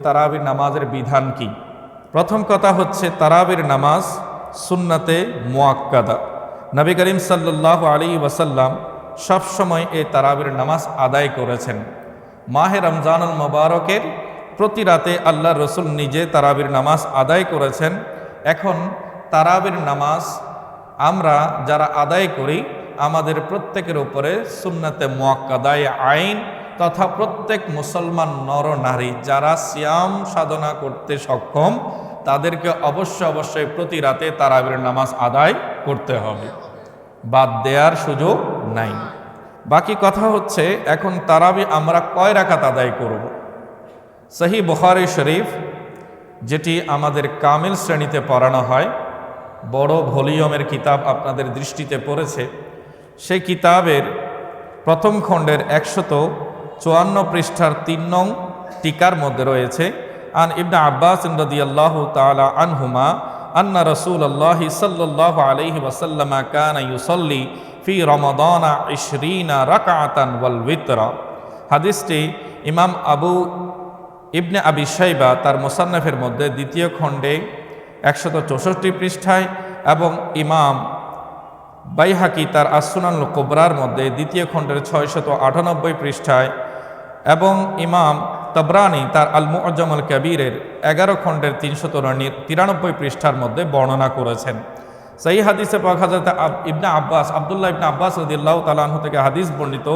তারাবির নামাজের বিধান কি? প্রথম কথা হচ্ছে তারাবির নামাজ সুন্নাতে মুআক্কাদা। নবী করিম সাল্লাল্লাহু আলাইহি ওয়াসাল্লাম সবসময় এই তারাবির নামাজ আদায় করেছেন। মাহে রমজানুল মুবারকের প্রতি রাতে আল্লাহ রসুল নিজে তারাবির নামাজ আদায় করেছেন। এখন তারাবির নামাজ আমরা যারা আদায় করি আমাদের প্রত্যেকের উপরে সুন্নাতে মুআক্কাদায়ে আইন তথা প্রত্যেক মুসলমান নর নারী যারা সিয়াম সাধনা করতে সক্ষম তাদেরকে অবশ্যই প্রতি রাতে তারাবির নামাজ আদায় করতে হবে, বাদ দেওয়ার সুযোগ নাই। বাকি কথা হচ্ছে এখন তারাবি আমরা কয় রাকাত আদায় করব। সহিহ বুখারী শরীফ, যেটি আমাদের কামিল শ্রেণীতে পড়ানো হয়, বড় ভলিউমের কিতাব আপনাদের দৃষ্টিতে পড়েছে, সেই কিতাবের প্রথম খণ্ডের 154 পৃষ্ঠার 3 নং টিকার মধ্যে রয়েছে আন ইবনে আব্বাস রাদিয়াল্লাহু তাআলা আনহুমা আন্না রাসূলুল্লাহি সাল্লাল্লাহু আলাইহি ওয়াসাল্লাম কানা ইউসাল্লি ফি রমাদান 20 রাকাতান ওয়াল উইতরা। হাদিসটি ইমাম আবু ইবনে আবি শাইবা তার মুসান্নাফের মধ্যে দ্বিতীয় খণ্ডে 164 পৃষ্ঠায় এবং ইমাম বাইহাকি তার আসসুনানুল কুবরার মধ্যে দ্বিতীয় খণ্ডের 698 পৃষ্ঠায় এবং ইমাম তাবরানি তার আল মুআজ্জামুল কাবীরের 11 খণ্ডের 393 পৃষ্ঠার মধ্যে বর্ণনা করেছেন। সেই হাদিসে পাক হযরত আব্দুল্লাহ ইবনে আব্বাস রাদিয়াল্লাহু তাআলা আনহু থেকে হাদিস বর্ণিত,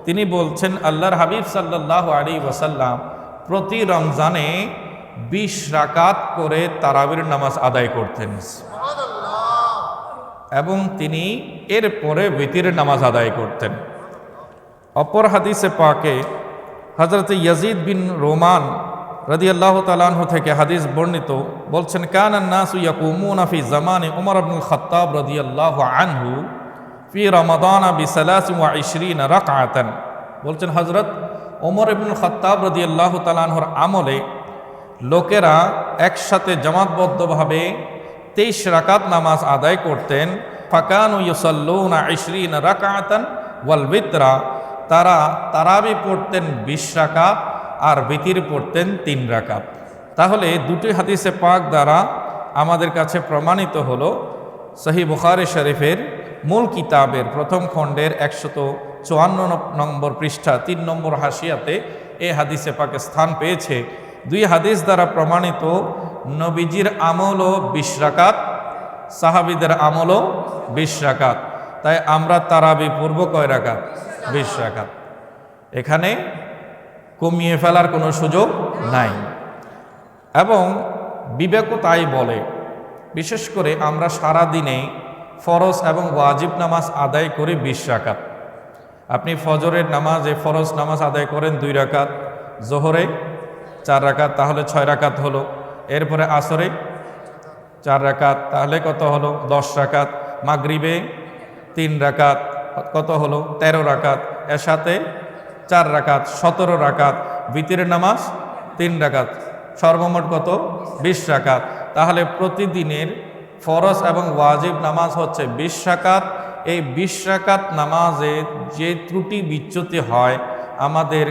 তিনি বলছেন আল্লাহর হাবিব সাল্লাল্লাহু আলাইহি ওয়াসাল্লাম প্রতি রমজানে 20 রাকাত করে তারাবির নামাজ আদায় করতেন এবং তিনি এরপরে বিতিরের নামাজ আদায় করতেন। অপর হাদিসে পাকে হযরত ইয়াজিদ বিন রোমান রাদিয়াল্লাহু তাআলা আনহু থেকে হাদিস বর্ণিত, বলছেন কানান নাসু ইয়াকুমুনা ফি জামানি উমর ইবনুল খাত্তাব রাদিয়াল্লাহু আনহু ফি রমাদান বি23 রাকাতান। বলছেন হযরত ওমর ইবনুল খাত্তাব রাদিয়াল্লাহু তাআলা আনহুর আমলে লোকেরা একসাথে জামাতবদ্ধভাবে 23 রাকাত নামাজ আদায় করতেন। ফাকানু ইউসাল্লুনা 20 রাকাতান ওয়াল বিতরা, তারা তারাবি পড়তেন 20 রাকাত আর বিতির পড়তেন 3 রাকাত। তাহলে দুটি হাদিসে পাক দ্বারা আমাদের কাছে প্রমাণিত হলো সহিহ বুখারী শরীফের মূল কিতাবের প্রথম খণ্ডের 154 নম্বর পৃষ্ঠা 3 নম্বর হাসিয়াতে এই হাদিসে পাকে স্থান পেয়েছে। দুই হাদিস দ্বারা প্রমাণিত নবীজির আমলও 20 রাকাত, সাহাবীদের আমলও 20 রাকাত। তাই আমরা তারাবি পড়ব কয় রাকাত? 20 রাকাত। এখানে কমিয়ে ফেলার কোনো সুযোগ নাই। এবং বিবেকও তাই বলে, বিশেষ করে আমরা সারা দিনে ফরজ এবং ওয়াজিব নামাজ আদায় করি 20 রাকাত। আপনি ফজরের নামাজে ফরজ নামাজ আদায় করেন 2 রাকাত, জোহরে 4 রাকাত, তাহলে 6 রাকাত হলো। এরপরে আসরে 4 রাকাত, তাহলে কত হলো? 10 রাকাত। মাগরিবে 3 রাকাত, কত হলো? 13 রাকাত। এশাতে 4 রাকাত, 17 রাকাত। বিতিরের নামাজ 3 রাকাত, সর্বমোট কত? 20 রাকাত। তাহলে প্রতিদিনের ফরজ এবং ওয়াজিব নামাজ হচ্ছে 20 রাকাত। এই 20 রাকাত নামাজে যে ত্রুটি বিচ্যুতি হয়, আমাদের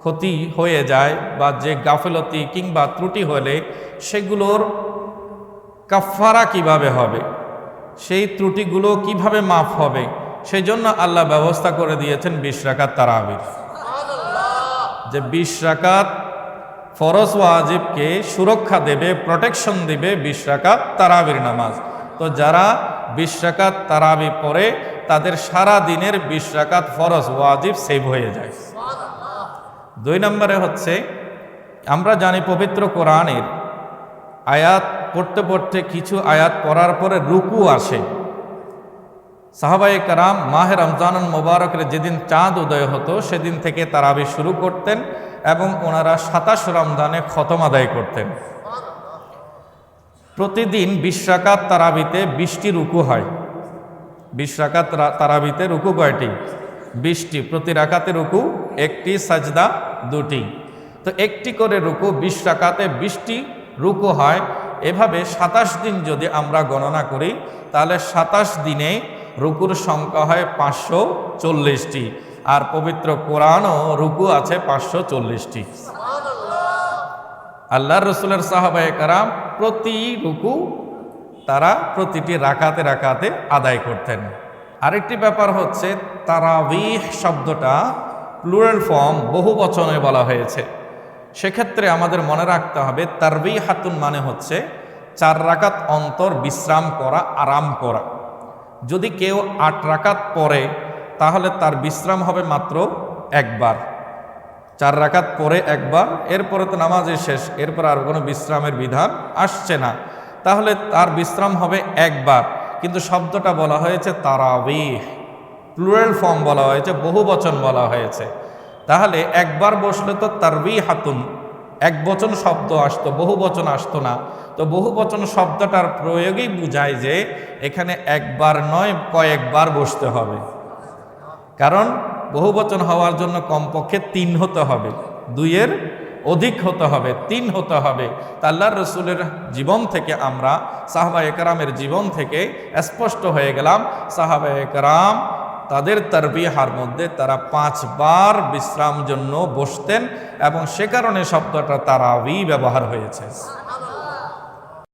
ক্ষতি হয়ে যায় বা যে গাফিলতি কিংবা ত্রুটি হলে সেগুলোর কাফারা কিভাবে হবে, সেই ত্রুটিগুলো কিভাবে মাফ হবে, সেই জন্য আল্লাহ ব্যবস্থা করে দিয়েছেন 20 রাকাত তারাবির। যে 20 রাকাত ফরজ ওয়াজিবকে সুরক্ষা দেবে, প্রোটেকশন দেবে 20 রাকাত তারাবির নামাজ। তো যারা 20 রাকাত তারাবি পড়ে তাদের সারা দিনের 20 রাকাত ফরজ ওয়াজিব সেভ হয়ে যায়। 2 নম্বরে হচ্ছে, আমরা জানি পবিত্র কোরআনের আয়াত পড়তে পড়তে কিছু আয়াত পড়ার পরে রুকু আসে। সাহাবায়ে কেরাম মাহে রমজানুল মুবারকের যেদিন চাঁদ উদয় হতো সেদিন থেকে তারাবি শুরু করতেন এবং ওনারা 27 রমজানে খতম আদায় করতেন। প্রতিদিন 20 রাকাত তারাবিতে 20টি রুকু হয়। 20 রাকাত তারাবিতে রুকু কয়টি? 20টি। প্রতি রাকাতে রুকু 1টি, সাজদা 2টি। তো 1টি করে রুকু, 20 রাকাতে 20টি রুকু হয়। এভাবে 27 দিন যদি আমরা গণনা করি তাহলে 27 দিনে রুকুর সংখ্যা হয় 540টি। আর পবিত্র কোরআনও রুকু আছে 540টি। আল্লাহর রসুলের সাহাবায়ে কেরাম প্রতি রুকু তারা প্রতিটি রাকাতে রাকাতে আদায় করতেন। আরেকটি ব্যাপার হচ্ছে তারাবিহ শব্দটা প্লুরাল ফর্ম, বহু বচনে বলা হয়েছে। সেক্ষেত্রে আমাদের মনে রাখতে হবে তারবিহাতুন মানে হচ্ছে 4 রাকাত অন্তর বিশ্রাম করা, আরাম করা। যদি কেউ 8 রাকাত পড়ে তাহলে তার বিশ্রাম হবে মাত্র একবার। 4 রাকাত পরে একবার, এরপরে তো নামাজের শেষ, এরপর আর কোনো বিশ্রামের বিধান আসছে না, তাহলে তার বিশ্রাম হবে একবার। কিন্তু শব্দটা বলা হয়েছে তারাবিহ, প্লুরাল ফর্ম বলা হয়েছে, বহু বচন বলা হয়েছে। তাহলে একবার বসলে তো তারবিহাতুন এক বচন শব্দ আসতো, বহু বচন আসতো না। তো বহু বচন শব্দটার প্রয়োগেই বোঝায় যে এখানে একবার নয়, কয়েকবার বসতে হবে। কারণ বহু বচন হওয়ার জন্য কমপক্ষে 3 হতে হবে, 2-এর অধিক হতে হবে, 3 হতে হবে। তা আল্লাহর রসুলের জীবন থেকে আমরা সাহাবায়ে কেরামের জীবন থেকে স্পষ্ট হয়ে গেলাম, সাহাবায়ে কেরাম তাদের তারবিহার মধ্যে তারা 5 বার বিশ্রাম জন্য বসতেন এবং সে কারণে শব্দটা তারাবি ব্যবহার হয়েছে।